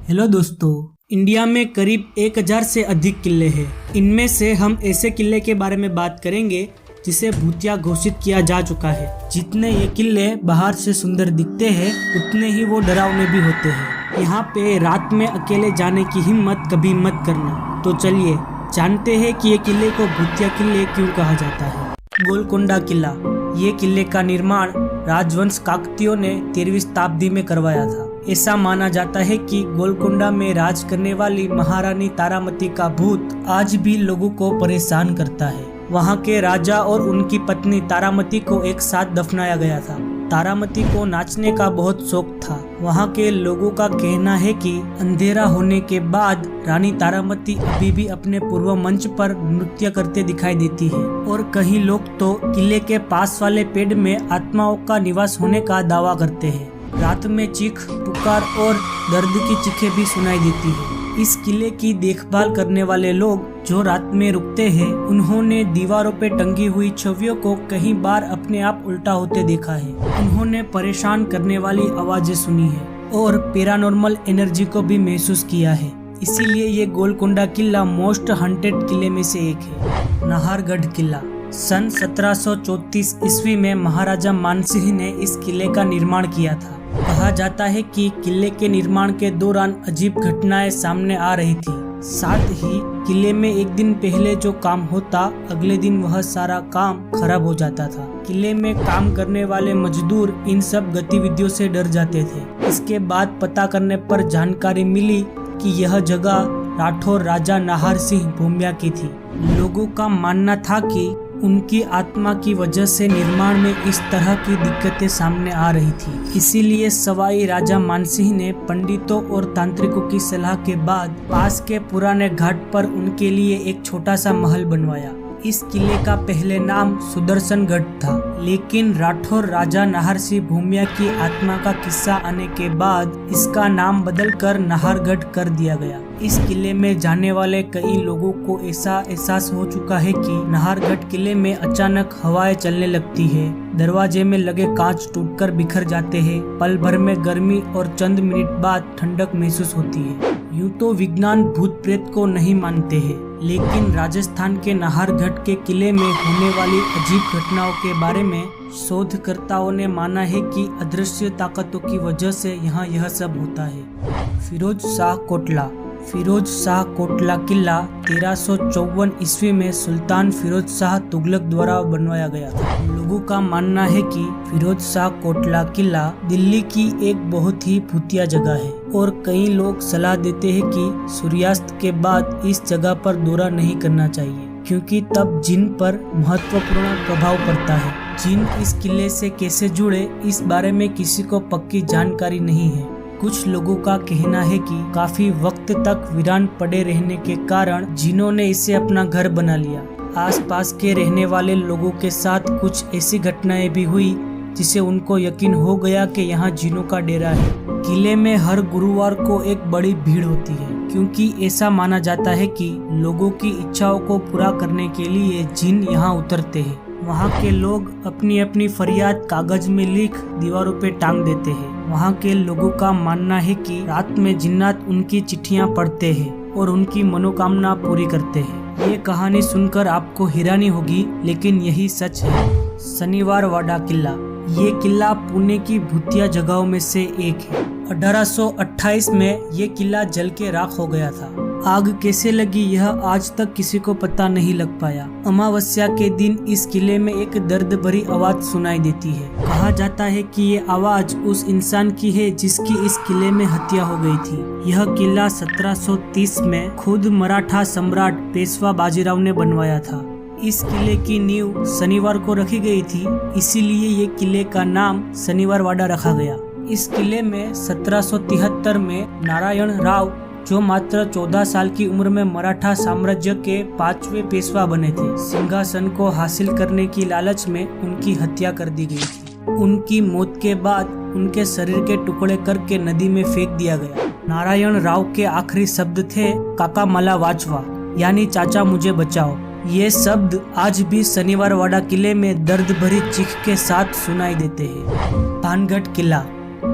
Hello दोस्तों, India में करीब 1000 से अधिक किले हैं। इनमें से हम ऐसे किले के बारे में बात करेंगे जिसे भूतिया घोषित किया जा चुका है। जितने ये किले बाहर से सुंदर दिखते हैं उतने ही वो डरावने भी होते हैं। यहाँ पे रात में अकेले जाने की हिम्मत कभी मत करना। तो चलिए जानते हैं कि ये किले को भूतिया किले क्यों कहा जाता है। गोलकोंडा किला, ये किले का निर्माण राजवंश काकतीयों ने 13वीं शताब्दी में करवाया था। ऐसा माना जाता है कि गोलकोंडा में राज करने वाली महारानी तारामती का भूत आज भी लोगों को परेशान करता है। वहाँ के राजा और उनकी पत्नी तारामती को एक साथ दफनाया गया था। तारामती को नाचने का बहुत शौक था। वहाँ के लोगों का कहना है कि अंधेरा होने के बाद रानी तारामती अभी भी अपने पूर्व मंच पर नृत्य करते दिखाई देती है और कई लोग तो किले के पास वाले पेड़ में आत्माओं का निवास होने का दावा करते हैं। रात में चीख पुकार और दर्द की चीखें भी सुनाई देती है। इस किले की देखभाल करने वाले लोग जो रात में रुकते हैं, उन्होंने दीवारों पे टंगी हुई छवियों को कई बार अपने आप उल्टा होते देखा है। उन्होंने परेशान करने वाली आवाजें सुनी है और पैरानॉर्मल एनर्जी को भी महसूस किया है। इसीलिए ये गोलकोंडा किला मोस्ट हंटेड किले में से एक है। नाहरगढ़ किला, सन 1734 ईस्वी में महाराजा मानसिंह ने इस किले का निर्माण किया था। कहा जाता है कि किले के निर्माण के दौरान अजीब घटनाएं सामने आ रही थी। साथ ही किले में एक दिन पहले जो काम होता, अगले दिन वह सारा काम खराब हो जाता था। किले में काम करने वाले मजदूर इन सब गतिविधियों से डर जाते थे। इसके बाद पता करने पर जानकारी मिली कि यह जगह राठौर राजा नाहर सिंह भूमिया की थी। लोगों का मानना था कि उनकी आत्मा की वजह से निर्माण में इस तरह की दिक्कतें सामने आ रही थी। इसीलिए सवाई राजा मानसिंह ने पंडितों और तांत्रिकों की सलाह के बाद पास के पुराने घाट पर उनके लिए एक छोटा सा महल बनवाया। इस किले का पहले नाम सुदर्शनगढ़ था, लेकिन राठौर राजा नाहर सिंह भूमिया की आत्मा का किस्सा आने के बाद इसका नाम बदलकर नाहरगढ़ कर दिया गया। इस किले में जाने वाले कई लोगों को ऐसा एहसास हो चुका है कि नाहरगढ़ किले में अचानक हवाएं चलने लगती है, दरवाजे में लगे कांच टूटकर बिखर जाते हैं, पल भर में गर्मी और चंद मिनट बाद ठंडक महसूस होती है। यूं तो विज्ञान भूत प्रेत को नहीं मानते हैं, लेकिन राजस्थान के नाहरगढ़ के किले में होने वाली अजीब घटनाओं के बारे में शोधकर्ताओं ने माना है कि अदृश्य ताकतों की वजह से यहाँ यह सब होता है। फिरोज शाह कोटला, फिरोज शाह कोटला किला 1354 ईस्वी में सुल्तान फिरोज शाह तुगलक द्वारा बनवाया गया था। लोगों का मानना है कि फिरोज शाह कोटला किला दिल्ली की एक बहुत ही भूतिया जगह है और कई लोग सलाह देते हैं कि सूर्यास्त के बाद इस जगह पर दौरा नहीं करना चाहिए, क्योंकि तब जिन पर महत्वपूर्ण प्रभाव पड़ता है। जिन इस किले से कैसे जुड़े, इस बारे में किसी को पक्की जानकारी नहीं है। कुछ लोगों का कहना है कि काफी वक्त तक वीरान पड़े रहने के कारण जिनों ने इसे अपना घर बना लिया। आसपास के रहने वाले लोगों के साथ कुछ ऐसी घटनाएं भी हुई जिसे उनको यकीन हो गया कि यहाँ जिनों का डेरा है। किले में हर गुरुवार को एक बड़ी भीड़ होती है, क्योंकि ऐसा माना जाता है कि लोगों की इच्छाओं को पूरा करने के लिए जिन यहाँ उतरते हैं। वहाँ के लोग अपनी अपनी फरियाद कागज में लिख दीवारों पे टांग देते हैं। वहाँ के लोगों का मानना है कि रात में जिन्नात उनकी चिट्ठियाँ पढ़ते हैं और उनकी मनोकामना पूरी करते हैं। ये कहानी सुनकर आपको हैरानी होगी, लेकिन यही सच है। शनिवार वाड़ा किला, ये किला पुणे की भूतिया जगहों में से एक है। 1828 में ये किला जल के राख हो गया था। आग कैसे लगी यह आज तक किसी को पता नहीं लग पाया। अमावस्या के दिन इस किले में एक दर्द भरी आवाज सुनाई देती है। कहा जाता है कि ये आवाज उस इंसान की है जिसकी इस किले में हत्या हो गई थी। यह किला 1730 में खुद मराठा सम्राट पेशवा बाजीराव ने बनवाया था। इस किले की नींव शनिवार को रखी गई थी, इसीलिए ये किले का नाम शनिवार वाड़ा रखा गया। इस किले में 1773 में नारायण राव, जो मात्र 14 साल की उम्र में मराठा साम्राज्य के 5वें पेशवा बने थे, सिंहासन को हासिल करने की लालच में उनकी हत्या कर दी गई थी। उनकी मौत के बाद उनके शरीर के टुकड़े करके नदी में फेंक दिया गया। नारायण राव के आखिरी शब्द थे काका मला वाचवा, यानी चाचा मुझे बचाओ। ये शब्द आज भी शनिवार वाड़ा किले में दर्द भरी चीख के साथ सुनाई देते हैं। भानगढ़ किला,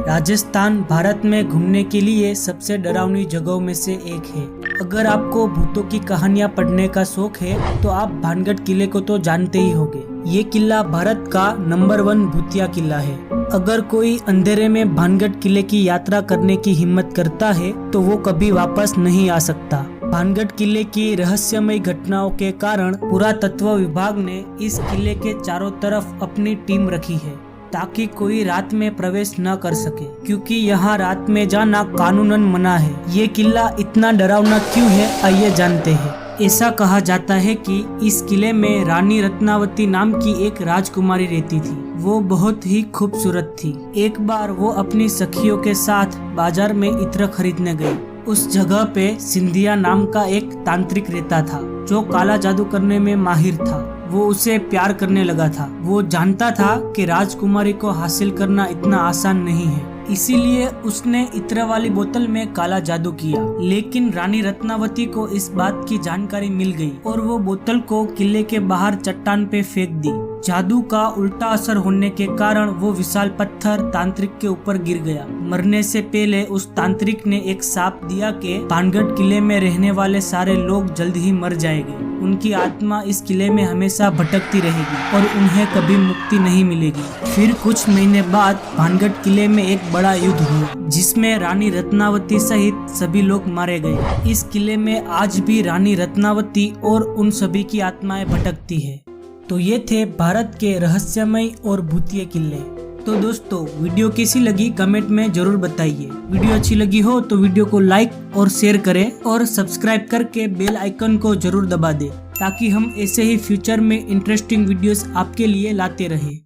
राजस्थान भारत में घूमने के लिए सबसे डरावनी जगहों में से एक है। अगर आपको भूतों की कहानियां पढ़ने का शौक है तो आप भानगढ़ किले को तो जानते ही होंगे। ये किला भारत का नंबर 1 भूतिया किला है। अगर कोई अंधेरे में भानगढ़ किले की यात्रा करने की हिम्मत करता है तो वो कभी वापस नहीं आ सकता। भानगढ़ किले की रहस्यमय घटनाओं के कारण पुरातत्व विभाग ने इस किले के चारों तरफ अपनी टीम रखी है ताकि कोई रात में प्रवेश न कर सके, क्योंकि यहाँ रात में जाना कानूनन मना है। ये किला इतना डरावना क्यों है, आइए जानते हैं। ऐसा कहा जाता है कि इस किले में रानी रत्नावती नाम की एक राजकुमारी रहती थी। वो बहुत ही खूबसूरत थी। एक बार वो अपनी सखियों के साथ बाजार में इत्र खरीदने गई। उस जगह पे सिंधिया नाम का एक तांत्रिक रहता था जो काला जादू करने में माहिर था। वो उसे प्यार करने लगा था। वो जानता था कि राजकुमारी को हासिल करना इतना आसान नहीं है, इसीलिए उसने इत्र वाली बोतल में काला जादू किया। लेकिन रानी रत्नावती को इस बात की जानकारी मिल गई और वो बोतल को किले के बाहर चट्टान पे फेंक दी। जादू का उल्टा असर होने के कारण वो विशाल पत्थर तांत्रिक के ऊपर गिर गया। मरने से पहले उस तांत्रिक ने एक शाप दिया कि भानगढ़ किले में रहने वाले सारे लोग जल्द ही मर जाएंगे। उनकी आत्मा इस किले में हमेशा भटकती रहेगी और उन्हें कभी मुक्ति नहीं मिलेगी। फिर कुछ महीने बाद भानगढ़ किले में एक बड़ा युद्ध हुआ जिसमें रानी रत्नावती सहित सभी लोग मारे गए। इस किले में आज भी रानी रत्नावती और उन सभी की आत्माएं भटकती है। तो ये थे भारत के रहस्यमय और भूतिया किले। तो दोस्तों, वीडियो कैसी लगी कमेंट में जरूर बताइए। वीडियो अच्छी लगी हो तो वीडियो को लाइक और शेयर करें और सब्सक्राइब करके बेल आइकन को जरूर दबा दें ताकि हम ऐसे ही फ्यूचर में इंटरेस्टिंग वीडियोस आपके लिए लाते रहें।